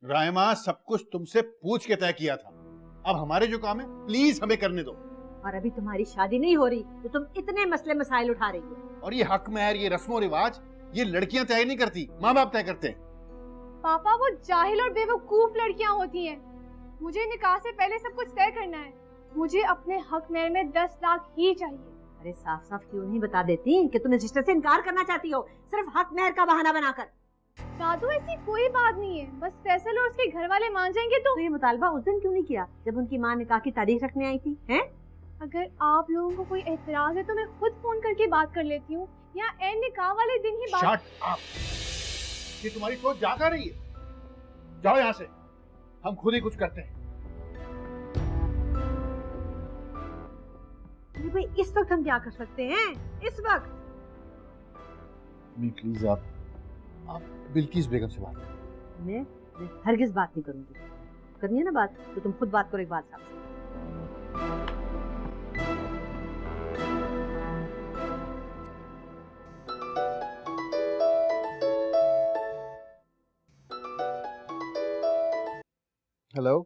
रायमा, सब कुछ तुमसे पूछ के तय किया था। अब हमारे जो काम है प्लीज हमें करने दो। और अभी तुम्हारी शादी नहीं हो रही तो तुम इतने मसले मसाइल उठा रही हो। और ये हक महर, ये रस्मो रिवाज, ये लड़कियां तय नहीं करती, माँ बाप तय करते हैं। पापा, वो जाहिल और बेवकूफ लड़कियां होती हैं। मुझे निकाह से पहले सब कुछ तय करना है। मुझे अपने हक मेहर में 10 लाख ही चाहिए। अरे साफ साफ क्यों नहीं बता देती कि तुम इस रिश्ते से इनकार करना चाहती हो, सिर्फ हक मेहर का बहाना बनाकर। दादू, ऐसी कोई बात नहीं है, बस फैसल और उसके घर वाले मान जाएंगे तो ये मुतालबा उस दिन क्यों नहीं किया जब उनकी माँ निकाह की तारीख रखने आई थी? हैं? अगर आप लोगों को कोई एतराज है तो मैं खुद फोन करके बात कर लेती हूँ, या एन निकाह वाले दिन ही बात। Shut up! ये तुम्हारी सोच जा कर रही है। जाओ यहाँ से, हम खुद ही कुछ करते हैं। भाई इस वक्त हम क्या कर सकते हैं? इस वक्त प्लीज आप बिल्किस बेगम से बात करो। मैं हरगिज बात नहीं करूंगी। करनी है ना बात तो तुम खुद बात करो एक बात साहब से। हेलो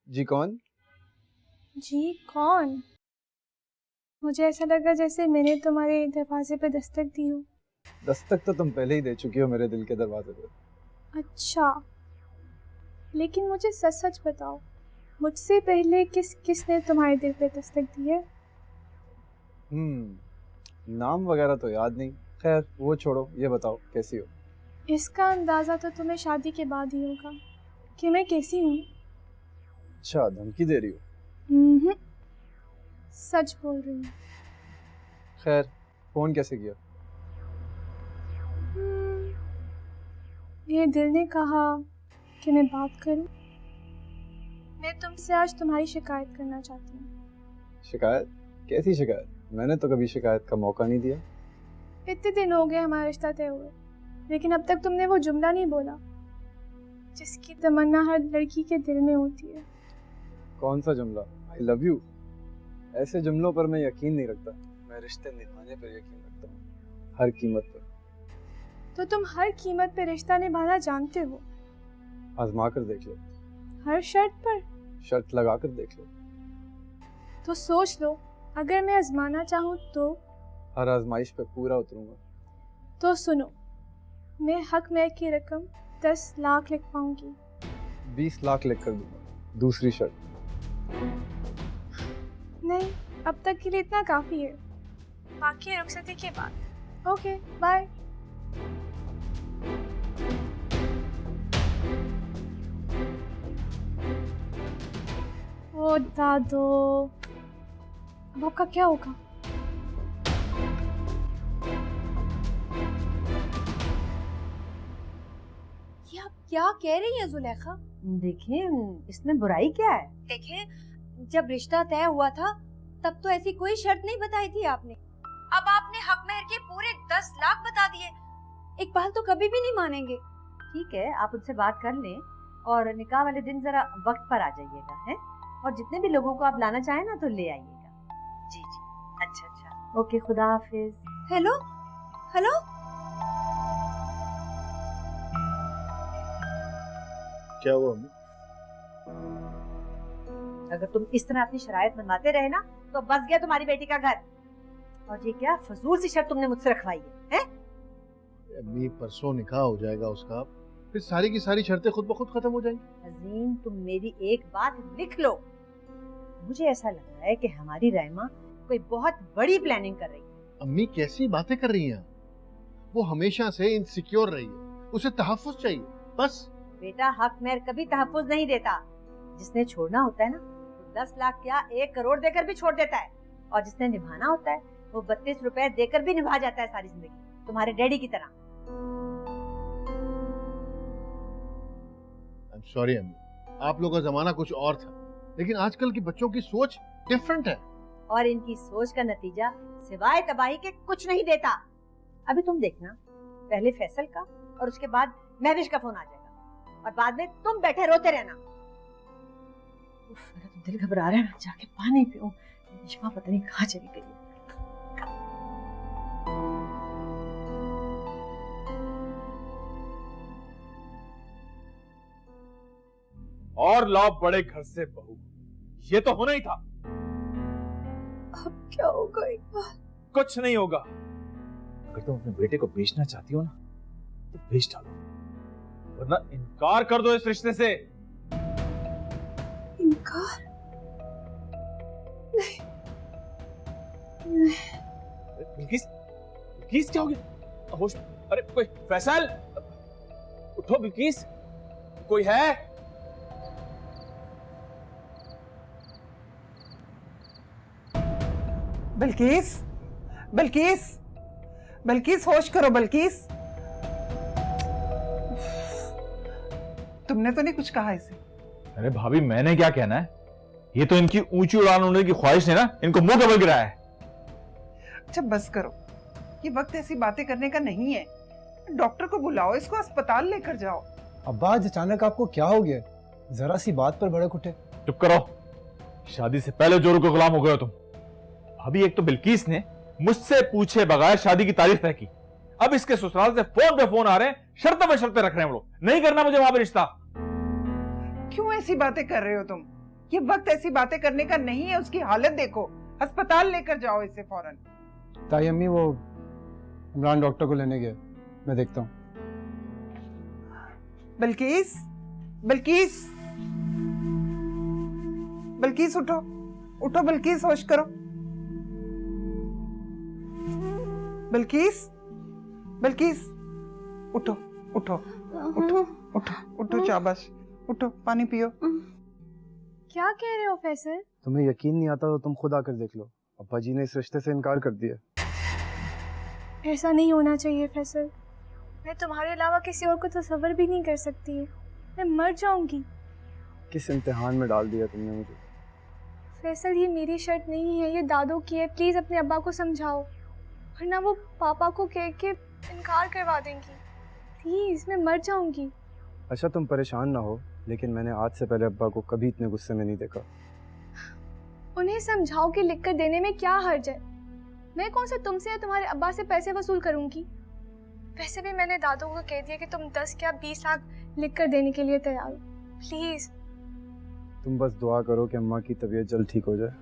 जी, कौन? जी कौन? मुझे ऐसा लगा जैसे मैंने तुम्हारे दरवाजे पे दस्तक दी हो। दस्तक तो तुम पहले ही दे चुकी हो मेरे दिल के दरवाजे पे। अच्छा, लेकिन मुझे सच सच बताओ, मुझसे पहले किसने तुम्हारे दिल पे दस्तक दी है? नाम वगैरह तो याद नहीं। खैर वो छोड़ो, ये बताओ कैसी हो? इसका अंदाजा तो तुम्हें शादी के बाद ही होगा कि मैं कैसी हूँ। अच्छा, धमकी दे रही हो? सच बोल रही हूँ। खैर, फोन कैसे किया? ये दिल ने कहा कि मैं बात करूं। मैं तुमसे आज तुम्हारी शिकायत करना चाहती हूँ। शिकायत? कैसी शिकायत? मैंने तो कभी शिकायत का मौका नहीं दिया। इतने दिन हो गए हमारा रिश्ता तय हुए, लेकिन अब तक तुमने वो जुमला नहीं बोला जिसकी तमन्ना हर लड़की के दिल में होती है। कौन सा जुमला? I love you? ऐसे जुमलों पर मैं यकीन नहीं रखता। मैं रिश्ते निभाने पर यकीन रखता हूँ, हर कीमत पर। तो तुम हर कीमत पे रिश्ता निभाना जानते हो? आजमा कर देख लो। हर शर्त पर? शर्त लगा कर देख लो। तो सोच लो, अगर मैं आजमाना चाहूँ तो? हर आजमाइश पे पूरा उतरूंगा। तो सुनो, मैं हक मेहर की रकम 10 लाख लिख पाऊंगी। 20 लाख लिख कर दूंगा। दूसरी शर्त। नहीं, अब तक के लिए इतना काफी है, बाकी रुखसती के बाद। Okay, bye. ओ दादो, अब आपका क्या होगा? ये आप क्या कह रही हैं जुलेखा? देखें, इसमें बुराई क्या है? देखें, जब रिश्ता तय हुआ था तब तो ऐसी कोई शर्त नहीं बताई थी आपने। अब आपने हक मेहर के पूरे 10 लाख बता दिए। इकबाल तो कभी भी नहीं मानेंगे। ठीक है, आप उनसे बात कर लें और निकाह वाले दिन जरा वक्त पर आ जाइएगा, हैं? और जितने भी लोगों को आप लाना चाहें ना तो ले आइएगा। जी जी, अच्छा अच्छा, ओके, खुदा हाफिज। हेलो हेलो, क्या हुआ अम्मी? अगर तुम इस तरह अपनी शरायत मनवाते रहे ना तो बस गया तुम्हारी बेटी का घर। और ये क्या फजूल सी शर्त तुमने मुझसे रखवाई है? अम्मी, परसों निकाह हो जाएगा उसका, फिर सारी की सारी शर्तें खुद ब खुद खत्म हो जाएंगी। अजीम, तुम मेरी एक बात लिख लो। मुझे ऐसा लग रहा है कि हमारी रायमा कोई बहुत बड़ी प्लानिंग कर रही है। अम्मी कैसी बातें कर रही हैं? वो हमेशा से इनसिक्योर रही है, उसे तहफ्फुज़ चाहिए बस। बेटा, हक मेहर कभी तहफ्फुज नहीं देता। जिसने छोड़ना होता है ना तो 10 लाख क्या 1 करोड़ देकर भी छोड़ देता है, और जिसने निभाना होता है वो 32 रुपए देकर भी निभा जाता है सारी जिंदगी, तुम्हारे डैडी की तरह। आई एम सॉरी अम्मी, आप लोगों का जमाना कुछ और था, लेकिन आजकल के बच्चों की सोच डिफरेंट है। और इनकी सोच का नतीजा सिवाय तबाही के कुछ नहीं देता। अभी तुम देखना, पहले फैसल का और उसके बाद महविश का फोन आ जाएगा, और बाद में तुम बैठे रोते रहना। मेरा तो दिल घबरा रहा है, मैं जाके पानी पीऊं। निशमा पता नहीं कहाँ चली गई है। और लाओ बड़े घर से बहू। ये तो होना ही था। अब क्या होगा इकबाल? कुछ नहीं होगा। अगर तुम अपने बेटे को बेचना चाहती हो ना तो बेच डालो, वरना इनकार कर दो इस रिश्ते से। इनकार? बिल्किस, बिल्किस क्या हो गया? होश? अरे कोई, फैसल उठो बिल्किस, कोई है? बिल्किस, बिल्किस, बिल्किस, होश करो बिल्किस। तुमने तो नहीं कुछ कहा इसे? अरे भाभी, मैंने क्या कहना है? ये तो इनकी ऊंची उड़ान उड़ने की ख्वाहिश ने ना इनको मुंह के बल गिराया है। अच्छा बस करो, ये वक्त ऐसी बातें करने का नहीं है। डॉक्टर को बुलाओ, इसको अस्पताल लेकर जाओ। अब्बा, आज अचानक आपको क्या हो गया? जरा सी बात पर भड़क उठे। चुप करो, शादी से पहले जोरू के गुलाम हो गए हो तुम। अभी एक तो बिल्किस ने मुझसे पूछे बगैर शादी की तारीख तय की, अब इसके ससुराल से फोन पे फोन आ रहे हैं, शर्तों पे शर्तें रख रहे हैं वो लोग। नहीं करना मुझे वहां पे रिश्ता। क्यों ऐसी बातें कर रहे हो तुम? ये वक्त ऐसी बातें करने का नहीं है। उसकी हालत देखो, अस्पताल लेकर जाओ इसे फौरन। ताई अम्मी, वो इमरान डॉक्टर को लेने गया, मैं देखता हूँ। बिल्किस, बिल्किस, बिल्किस उठो, उठो बिल्किस, होश करो। बिल्किस, बिल्किस, उठो, उठो, उठो, उठो, उठो, शाबाश, उठो, पानी पियो। क्या कह रहे हो फैसल? तुम्हें यकीन नहीं आता तो तुम खुद आकर देख लो। अब्बा जी ने इस रिश्ते से इनकार कर दिया। ऐसा नहीं होना चाहिए फैसल। मैं तुम्हारे अलावा किसी और को तसव्वुर भी नहीं कर सकती। मैं मर जाऊंगी। किस इम्तिहान में डाल दिया तुमने मुझे? फैसल, ये मेरी शर्त नहीं है, ये दादों की है। प्लीज अपने अब्बा को समझाओ, वरना वो पापा को कह के इनकार करवा देंगी। प्लीज, मैं मर जाऊंगी। अच्छा तुम परेशान ना हो, लेकिन मैंने आज से पहले अब्बा को कभी इतने गुस्से में नहीं देखा। उन्हें समझाओ कि लिखकर देने में क्या हर्ज है। मैं कौन सा तुमसे या तुम्हारे अब्बा से पैसे वसूल करूंगी। वैसे भी मैंने दादू को कह दिया कि तुम 10 या 20 लाख लिखकर देने के लिए तैयार हो। प्लीज। तुम बस दुआ करो कि अम्मा की तबीयत जल्द ठीक हो जाए।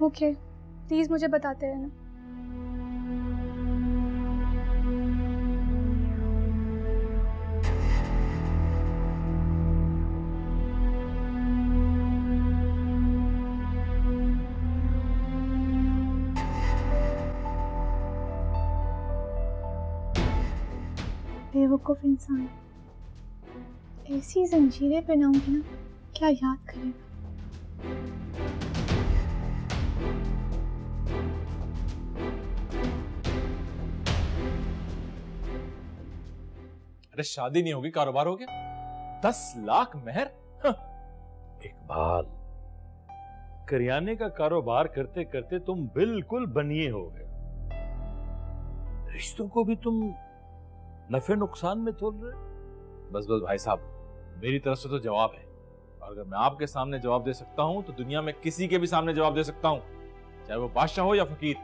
ओके, प्लीज मुझे बताते रहना। बेवकूफ इंसान, ऐसी जंजीरें पहनाऊंगी ना, क्या याद करेगा। अरे शादी नहीं होगी, कारोबार हो गया। 10 लाख मेहर। इकबाल, करियाने का कारोबार करते करते तुम बिल्कुल बनिए हो गए। रिश्तों को भी तुम नफे नुकसान में तोल रहे। बस बस भाई साहब, मेरी तरफ से तो जवाब है, और अगर मैं आपके सामने जवाब दे सकता हूं तो दुनिया में किसी के भी सामने जवाब दे सकता हूं, चाहे वो बादशाह हो या फकीर।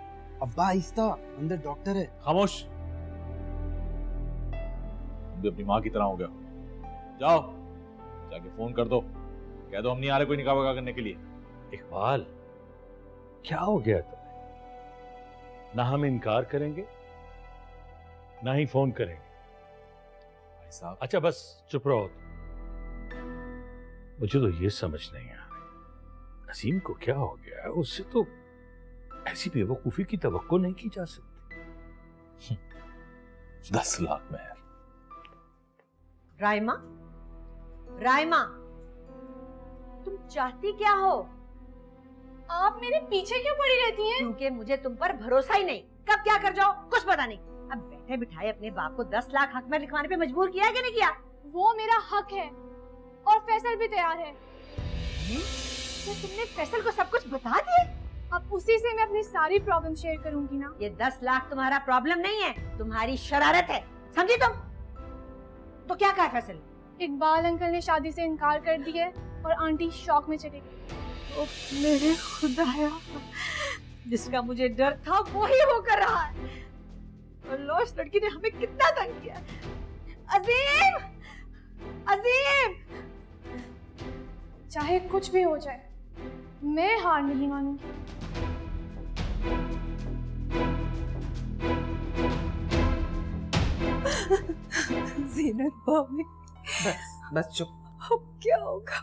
अब्बा आहिस्ता, अंदर डॉक्टर है। खामोश, तुम भी अपनी माँ की तरह हो गए हो। जाओ जाके फोन कर दो, कह दो हम नहीं आ रहे कोई निकाह वगैरह करने के लिए। इकबाल, क्या हो गया तुम्हें? ना हम इनकार करेंगे ना ही फोन करेंगे। भाई साहब, अच्छा बस चुप रहो। मुझे तो ये समझ नहीं आ रही, नसीम को क्या हो गया? उससे तो ऐसी बेवकूफी की तवक्को नहीं की जा सकती। 10 लाख मेहर। राइमा, राइमा, तुम चाहती क्या हो? आप मेरे पीछे क्यों पड़ी रहती हैं? क्योंकि मुझे तुम पर भरोसा ही नहीं, कब क्या कर जाओ कुछ पता नहीं। अब बैठे बिठाए अपने बाप को 10 लाख हक में लिखवाने पे मजबूर किया है कि नहीं किया? वो मेरा हक है और फैसल भी तैयार है। तो तुमने फैसल को सब कुछ बता दिया? अब उसी से मैं अपनी सारी प्रॉब्लम शेयर करूंगी ना। ये 10 लाख तुम्हारा प्रॉब्लम नहीं है, तुम्हारी शरारत है, समझी तुम? तो क्या कहा फैसल? इकबाल अंकल ने शादी से इनकार कर दिया और आंटी शॉक में चली गई। मेरे खुदाया, जिसका मुझे डर था वो ही होकर रहा है। और लो, इस लड़की ने हमें कितना तंग किया। अजीम, अजीम, चाहे कुछ भी हो जाए, मैं हार नहीं मानूंगी। जीनत भाभी, बस चुप। अब क्या होगा?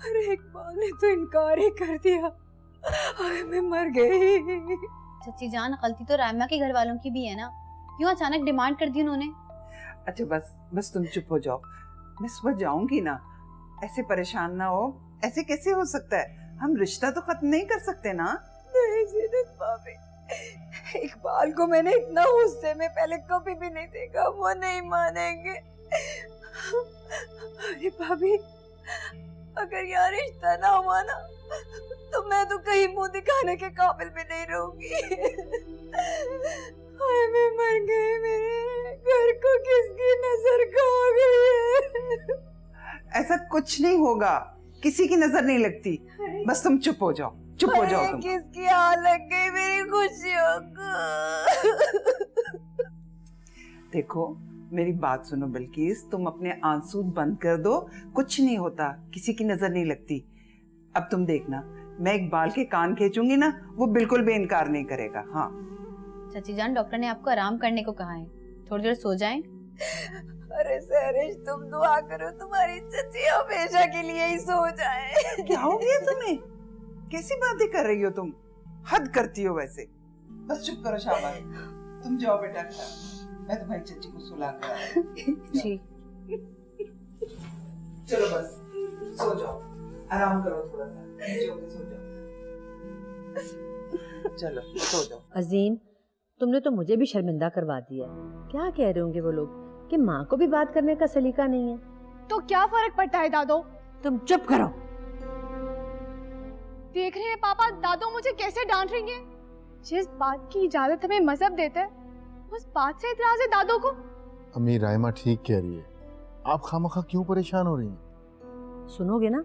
अरे इकबाल ने तो इनकार ही कर दिया। अरे मैं मर गई। चाची जान, गलती तो रायमा के घर वालों की भी है ना, क्यों अचानक डिमांड कर दी उन्होंने? अच्छा बस तुम चुप हो जाओ, मैं सुबह जाऊंगी ना। ऐसे परेशान ना हो, ऐसे कैसे हो सकता है? हम रिश्ता तो खत्म नहीं कर सकते ना। नहीं जीनत भाभी, इकबाल को मैंने इतना गुस्से में पहले कभी भी नहीं देखा, वो नहीं मानेंगे। अरे भाभी, अगर यार रिश्ता ना हुआ ना तो मैं तो कहीं मुंह दिखाने के काबिल भी नहीं रहूंगी। हाय मैं मर गई, मेरे घर को किसकी नजर खा गई है। ऐसा कुछ नहीं होगा, किसी की नजर नहीं लगती। बस तुम चुप हो जाओ, चुप हो जाओ तुम। किसकी आग लग गई मेरी खुशियों को। देखो मेरी बात सुनो बिल्किस, तुम अपने आंसू बंद कर दो, कुछ नहीं होता, किसी की नजर नहीं लगती। अब तुम देखना, मैं इकबाल के कान खींचूंगी ना, वो बिल्कुल भी इनकार नहीं करेगा। हाँ चाची जान, डॉक्टर ने आपको आराम करने को कहा है, थोड़ी देर सो जाएं। अरे सहरिश, तुम दुआ करो तुम्हारी चची हमेशा के लिए ही सो जाए। क्या हो गया तुम्हें? कैसी बातें कर रही हो तुम? हद करती हो वैसे। बस चुप करो शाबाश, तुम जाओ बेटा, मैं तुम्हारी चच्ची को सुला कर जी। चलो बस सो जाओ, आराम करो थोड़ा सा, नीचे होके सो जाओ। चलो सो जाओ। अजीम, तुमने तो मुझे भी शर्मिंदा करवा दिया। क्या कह रहे होंगे वो लोग कि माँ को भी बात करने का सलीका नहीं है। तो क्या फर्क पड़ता है दादो? तुम चुप करो। देख रहे हैं पापा, दादो मुझे कैसे डांट रही हैं। जिस बात की इजाजत हमें मजहब देता है, उस बात से इतराज है दादो को। अम्मी, रायमा ठीक कह रही है, आप खामखा क्यों परेशान हो रही हैं? सुनोगे ना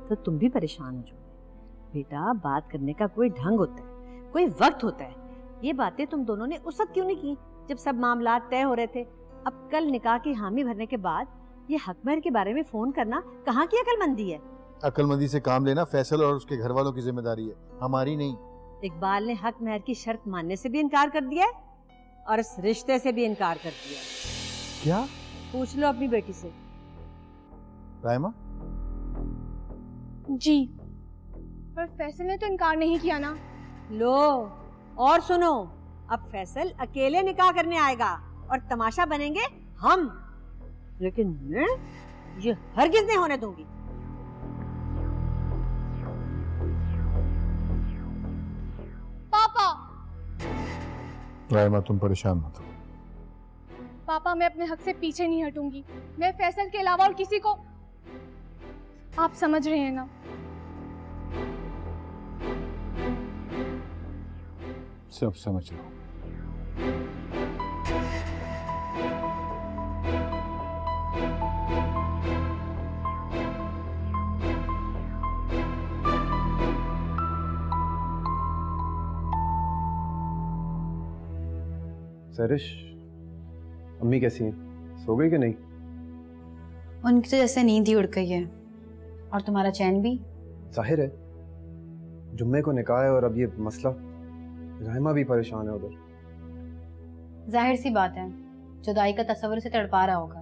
तो तुम भी परेशान हो जाओगे। बेटा, बात करने का कोई ढंग होता है, कोई वक्त होता है। ये बातें तुम दोनों ने उस वक्त क्यों नहीं की जब सब मामला तय हो रहे थे? अब कल निकाह की हामी भरने के बाद ये हकमहर के बारे में फोन करना कहाँ की अकलमंदी है? अकलमंदी से काम लेना फैसल और उसके घर वालों की जिम्मेदारी है, हमारी नहीं। इकबाल ने हक महर की शर्त मानने से भी इनकार कर दिया है और इस रिश्ते से भी इनकार कर दिया है। क्या? पूछ लो अपनी बेटी से। रायमा? जी, पर फैसल ने तो इनकार नहीं किया ना। लो और सुनो, अब फैसल अकेले निकाह करने आएगा और तमाशा बनेंगे हम, लेकिन मैं ये हरगिज नहीं होने दूंगी। पापा, रायमा तुम परेशान मत हो। पापा मैं अपने हक से पीछे नहीं हटूंगी। मैं फैसल के अलावा और किसी को, आप समझ रहे हैं ना। सब समझ रहा हूँ। सरिश, अम्मी कैसी हैं? सो गई कि नहीं? उनकी तो जैसे नींद ही उड़ गई है, और तुम्हारा चैन भी। जाहिर है, जुम्मे को निकाह है और अब ये मसला, रायमा भी परेशान है उधर। जाहिर सी बात है, जुदाई का तस्वर से तड़पा रहा होगा।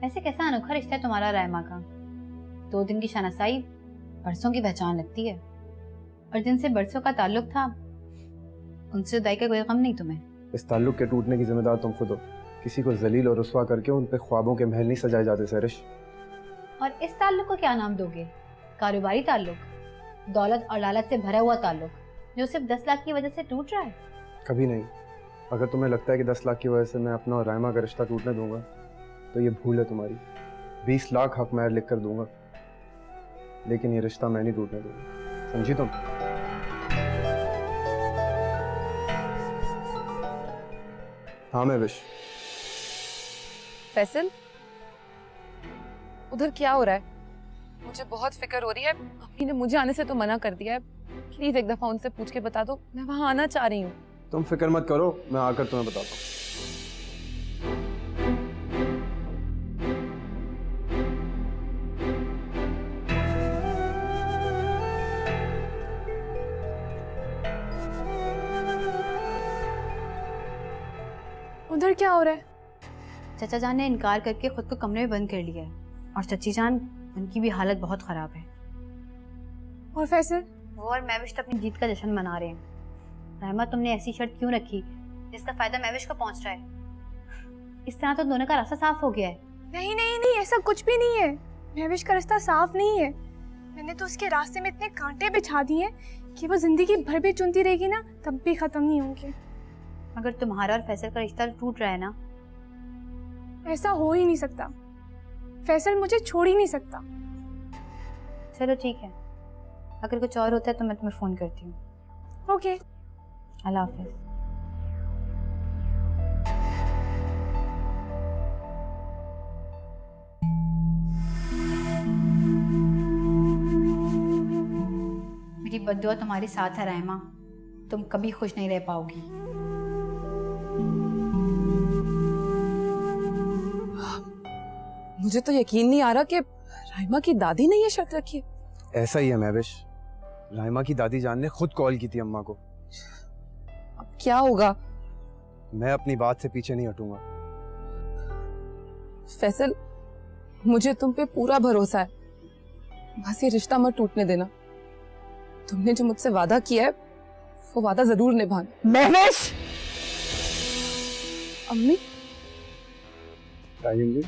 ऐसे कैसा अनोखा रिश्ता है तुम्हारा रायमा का। 2 दिन की शनासाई बरसों की पहचान लगती है, और जिनसे बरसों का ताल्लुक था उनसे जुदाई का कोई गम नहीं तुम्हें। इस ताल्लुक के टूटने की जिम्मेदार तुम खुद हो। किसी को जलील और रुस्वा करके उन पे ख्वाबों के महल नहीं सजाए जाते सरिश। और इस ताल्लुक को क्या नाम दोगे? कारोबारी ताल्लुक, दौलत और लालच से भरा हुआ ताल्लुक जो सिर्फ 10 लाख की वजह से टूट रहा है? कभी नहीं। अगर तुम्हें लगता है कि 10 लाख की वजह से मैं अपना और रायमा का रिश्ता टूटने दूंगा तो ये भूल है तुम्हारी। 20 लाख हक महर लिख कर दूंगा, लेकिन ये रिश्ता मैं नहीं टूटने दूंगा, समझी तुम? हाँ मैं विश। फैसल, उधर क्या हो रहा है? मुझे बहुत फिक्र हो रही है। अम्मी ने मुझे आने से तो मना कर दिया है। प्लीज एक दफा उनसे पूछ के बता दो, मैं वहां आना चाह रही हूँ। तुम फिक्र मत करो, मैं आकर तुम्हें बताता हूँ। उधर क्या हो रहा है? चाचा जान ने इनकार करके खुद को कमरे में बंद कर लिया है और चची जान, उनकी भी हालत बहुत खराब है। और फैसल? वो और महविश तो अपनी जीत का जश्न मना रहे हैं। रहमा, तुमने ऐसी शर्त क्यों रखी जिसका फायदा महविश को पहुंच रहा है? इस तरह तो दोनों का रास्ता साफ हो गया है। नहीं नहीं नहीं, ऐसा कुछ भी नहीं है। महविश का रास्ता साफ नहीं है। मैंने तो उसके रास्ते में इतने कांटे बिछा दिए हैं कि वो जिंदगी भर भी चुनती रहेगी ना, तब भी खत्म नहीं होंगे। मगर तुम्हारा और फैसल का रिश्ता टूट रहा है ना। ऐसा हो ही नहीं सकता। फैसल मुझे छोड़ ही नहीं सकता। चलो ठीक है, अगर कुछ और होता है तो मैं तुम्हें फोन करती हूँ। ओके, अल्लाह हाफिज। मेरी बद्दुआ तुम्हारे साथ है रहमा, तुम कभी खुश नहीं रह पाओगी। मुझे तो यकीन नहीं आ रहा कि राइमा की दादी ने ये शर्त रखी है। ऐसा ही है महविश, राइमा की दादी जान ने खुद कॉल की थी अम्मा को। अब क्या होगा? मैं अपनी बात से पीछे नहीं हटूंगा। फैसल, मुझे तुम पे पूरा भरोसा है। बस ये रिश्ता मत टूटने देना। तुमने जो मुझसे वादा किया है वो वादा जरूर निभाना। महविश! अम्मी, राजीव जी,